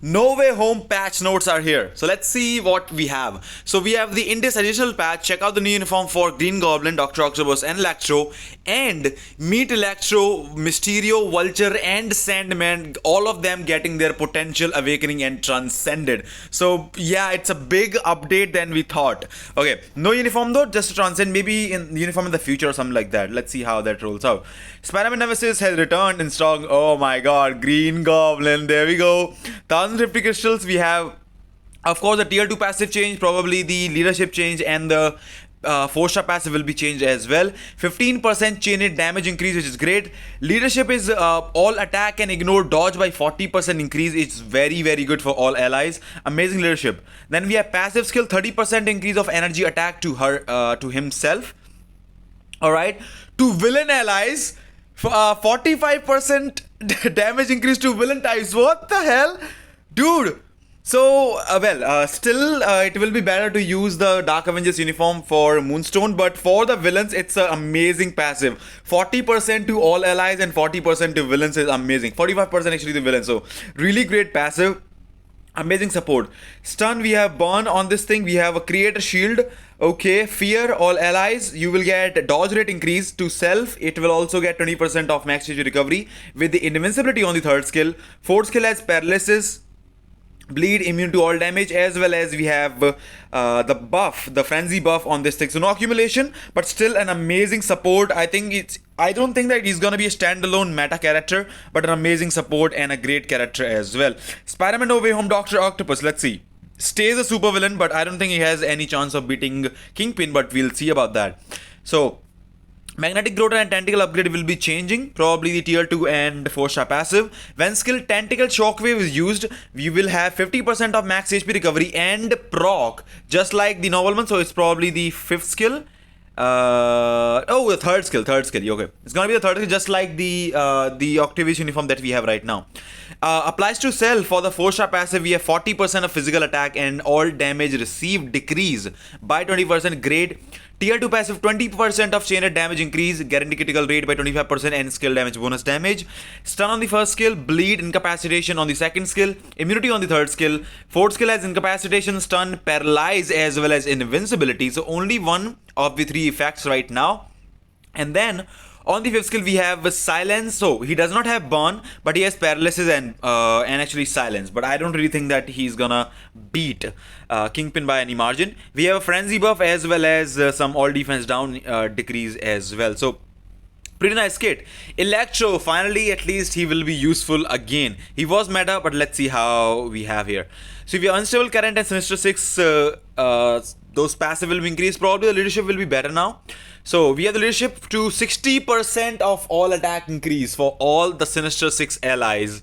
No Way Home patch notes are here. So let's see what we have. So we have the Indus additional patch. Check out the new uniform for Green Goblin, Dr. Octopus, and Electro. And meet Electro, Mysterio, Vulture, and Sandman. All of them getting their potential awakening and transcended. So yeah, it's a big update than we thought. Okay, no uniform though, just to transcend. Maybe in uniform in the future or something like that. Let's see how that rolls out. Spider-Man Nemesis has returned in strong. Oh my god, Green Goblin. There we go. 1050 crystals. We have, of course, the tier 2 passive change, probably the leadership change, and the 4-star passive will be changed as well. 15% chain hit damage increase, which is great. Leadership is all attack and ignore dodge by 40% increase. It's very good for all allies. Amazing leadership. Then we have passive skill, 30% increase of energy attack to her to himself. Alright. To villain allies, 45% damage increase to villain types. What the hell? Dude. So, still, it will be better to use the Dark Avengers uniform for Moonstone, but for the villains, it's an amazing passive. 40% to all allies and 40% to villains is amazing. 45% actually to villains, so really great passive. Amazing support. Stun, we have burn on this thing. We have a create a shield. Okay, fear all allies. You will get dodge rate increase to self. It will also get 20% of max HP recovery with the invincibility on the third skill. Fourth skill has paralysis, bleed, immune to all damage, as well as we have the buff, the frenzy buff on this thing. So no accumulation, but still an amazing support. I don't think that he's gonna be a standalone meta character, but an amazing support and a great character as well. Spider-Man No Way Home Dr. Octopus, let's see. Stays a super villain, but I don't think he has any chance of beating Kingpin, but we'll see about that. So Magnetic Growth and Tentacle upgrade will be changing, probably the tier 2 and 4-star passive. When skill Tentacle Shockwave is used, we will have 50% of max HP recovery and proc, just like the normal one. So it's probably the 5th skill. The third skill. Okay, it's gonna be the third skill, just like the Octavius uniform that we have right now. Applies to self. For the 4-star passive, we have 40% of physical attack and all damage received decrease by 20%. Great. Tier 2 passive, 20% of chain damage increase, guaranteed critical rate by 25%, and skill damage bonus damage. Stun on the first skill, bleed, incapacitation on the second skill, immunity on the third skill. Fourth skill has incapacitation, stun, paralyze, as well as invincibility. So only one of the 3 effects right now. And then on the 5th skill we have silence. So he does not have burn, but he has paralysis and actually silence. But I don't really think that he's gonna beat Kingpin by any margin. We have a frenzy buff as well as some all defense down decrease as well. So pretty nice kit. Electro, finally, at least he will be useful again. He was meta, but let's see how we have here. So if you're unstable current and Sinister 6, those passive will be increased. Probably the leadership will be better now. So we have the leadership to 60% of all attack increase for all the Sinister 6 allies,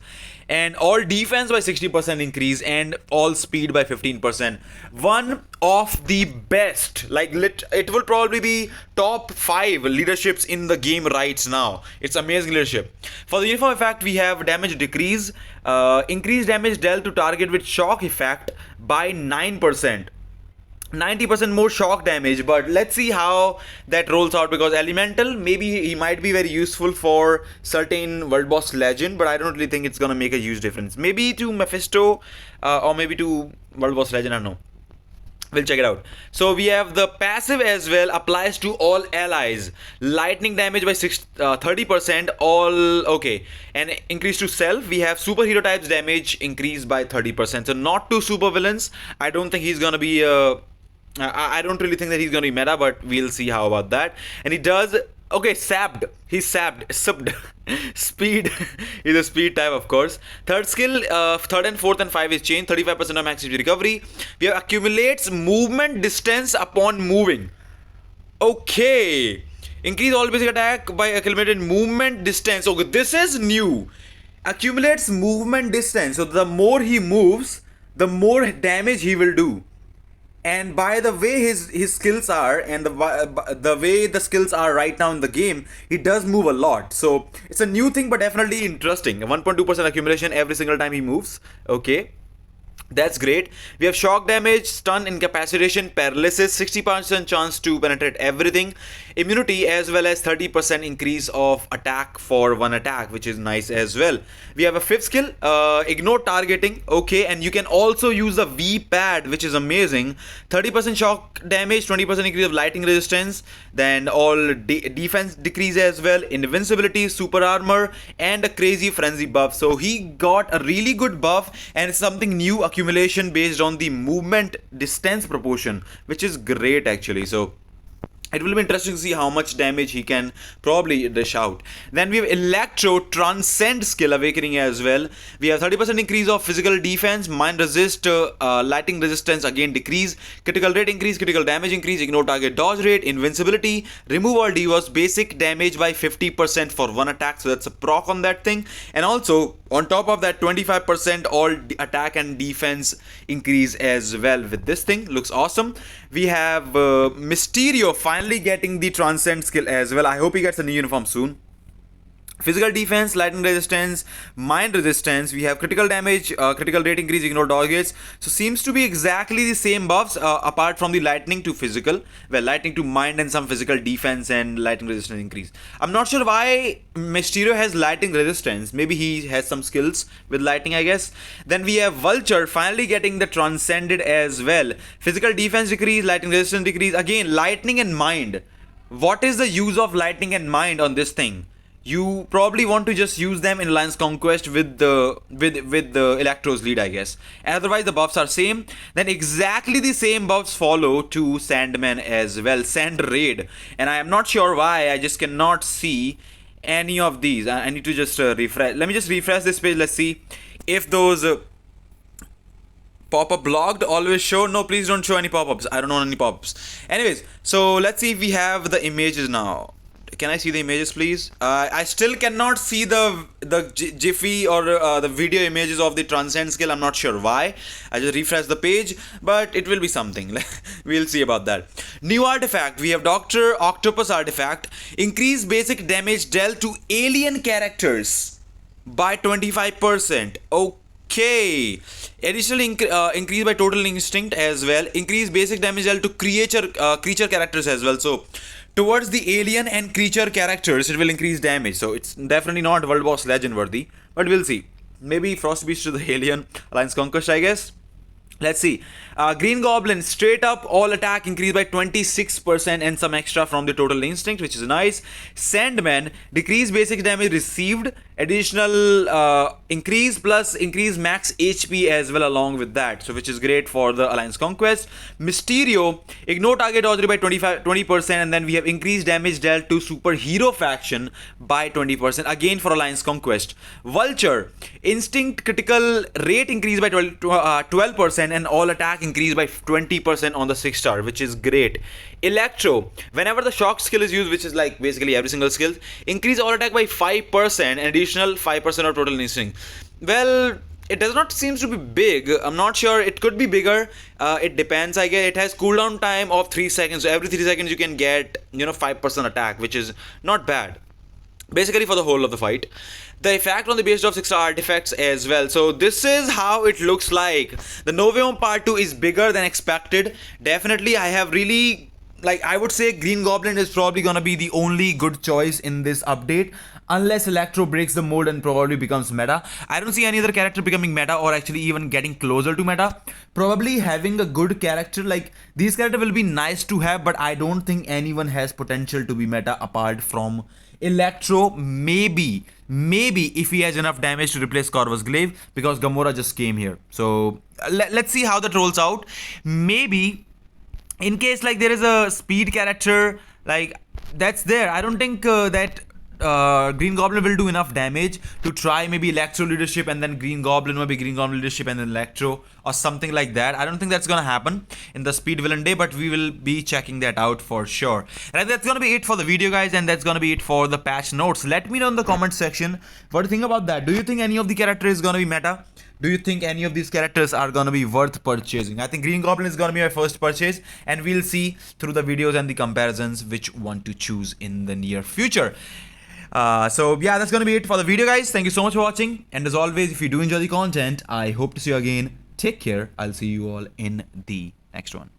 and all defense by 60% increase, and all speed by 15%. One of the best, like it will probably be top 5 leaderships in the game right now. It's amazing leadership. For the uniform effect, we have damage decrease, increased damage dealt to target with shock effect by 9%. 90% more shock damage, but let's see how that rolls out, because elemental, maybe he might be very useful for certain world boss legend, but I don't really think it's gonna make a huge difference. Maybe to Mephisto or maybe to world boss legend, I don't know. We'll check it out. So we have the passive as well, applies to all allies. Lightning damage by 30%, all okay. And increase to self, we have superhero types damage increased by 30%. So not to super villains. I don't think he's gonna be I don't really think that he's gonna be meta, but we'll see how about that. And he does okay, sapped. He's sapped. Speed. He's a speed type, of course. Third skill, third and fourth and 5 is changed. 35% of max HP recovery. We have accumulates movement distance upon moving. Okay. Increase all basic attack by accumulated movement distance. Okay, this is new. Accumulates movement distance. So the more he moves, the more damage he will do. And by the way his skills are, and the way the skills are right now in the game, he does move a lot. So it's a new thing, but definitely interesting. 1.2% accumulation every single time he moves. Okay. That's great. We have shock damage, stun, incapacitation, paralysis, 60% chance to penetrate everything, immunity, as well as 30% increase of attack for one attack, which is nice as well. We have a fifth skill, ignore targeting. Okay, and you can also use the V pad, which is amazing. 30% shock damage, 20% increase of lightning resistance, then all defense decrease as well, invincibility, super armor, and a crazy frenzy buff. So he got a really good buff, and it's something new, accumulation based on the movement distance proportion, which is great actually. So it will be interesting to see how much damage he can probably dish out. Then we have Electro Transcend skill awakening as well. We have 30% increase of physical defense, mind resist, lightning resistance again decrease, critical rate increase, critical damage increase, ignore target dodge rate, invincibility, remove all debuffs, basic damage by 50% for one attack. So that's a proc on that thing. And also on top of that, 25% all attack and defense increase as well with this thing. Looks awesome. We have Mysterio finally getting the Transcend skill as well. I hope he gets a new uniform soon. Physical defense, lightning resistance, mind resistance. We have critical damage, critical rate increase, ignore dodges. So seems to be exactly the same buffs apart from the lightning to physical. Well, lightning to mind and some physical defense and lightning resistance increase. I'm not sure why Mysterio has lightning resistance. Maybe he has some skills with lightning, I guess. Then we have Vulture finally getting the Transcended as well. Physical defense decrease, lightning resistance decrease. Again, lightning and mind. What is the use of lightning and mind on this thing? You probably want to just use them in Alliance Conquest with the Electro's lead, I guess. And otherwise the buffs are same. Then exactly the same buffs follow to Sandman as well, Sand Raid. And I am not sure why, I just cannot see any of these. I need to just refresh. Let me just refresh this page. Let's see if those pop-up blocked always show. No, please don't show any pop-ups. I don't want any pop-ups. Anyways, so let's see if we have the images now. Can I see the images, please? I still cannot see the jiffy or the video images of the Transcend skill. I'm not sure why. I just refreshed the page, but it will be something. We'll see about that. New artifact. We have Dr. Octopus artifact. Increase basic damage dealt to alien characters by 25%. Okay. Additional increase by total instinct as well. Increase basic damage dealt to creature characters as well. So towards the alien and creature characters, it will increase damage. So it's definitely not World Boss Legend worthy, but we'll see. Maybe Frost Beast to the alien Alliance Conquest, I guess. Let's see. Green Goblin, straight up all attack increased by 26% and some extra from the total instinct, which is nice. Sandman, decrease basic damage received, additional increase plus increase max HP as well along with that. So which is great for the Alliance Conquest. Mysterio, ignore target dodge rate by 20%, and then we have increased damage dealt to superhero faction by 20% again for Alliance Conquest. Vulture, instinct critical rate increased by 12% and all attack increased by 20% on the 6-star, which is great. Electro, whenever the shock skill is used, which is like basically every single skill, increase all attack by 5% and additional 5% of total instinct. Well, it does not seem to be big. I'm not sure. It could be bigger. It depends. I guess it has cooldown time of 3 seconds. So every 3 seconds you can get 5% attack, which is not bad. Basically for the whole of the fight. The effect on the based of 6 artifacts as well. So this is how it looks like. The Novium Part 2 is bigger than expected. Definitely I have really, I would say Green Goblin is probably gonna be the only good choice in this update. Unless Electro breaks the mold and probably becomes meta. I don't see any other character becoming meta or actually even getting closer to meta. Probably having a good character, these characters will be nice to have, but I don't think anyone has potential to be meta apart from Electro. Maybe if he has enough damage to replace Corvus Glaive, because Gamora just came here. So let's see how that rolls out. Maybe in case there is a speed character that's there, I don't think that Green Goblin will do enough damage to try maybe Electro leadership and then Green Goblin, maybe Green Goblin leadership and then Electro or something like that. I don't think that's gonna happen in the speed villain day, but we will be checking that out for sure. And that's gonna be it for the video, guys, and that's gonna be it for the patch notes. Let me know in the comment section what you think about that. Do you think any of the characters is gonna be meta? Do you think any of these characters are gonna be worth purchasing? I think Green Goblin is gonna be my first purchase, and we'll see through the videos and the comparisons which one to choose in the near future. So yeah, that's gonna be it for the video, guys. Thank you so much for watching, and as always, if you do enjoy the content, I hope to see you again Take care. I'll see you all in the next one.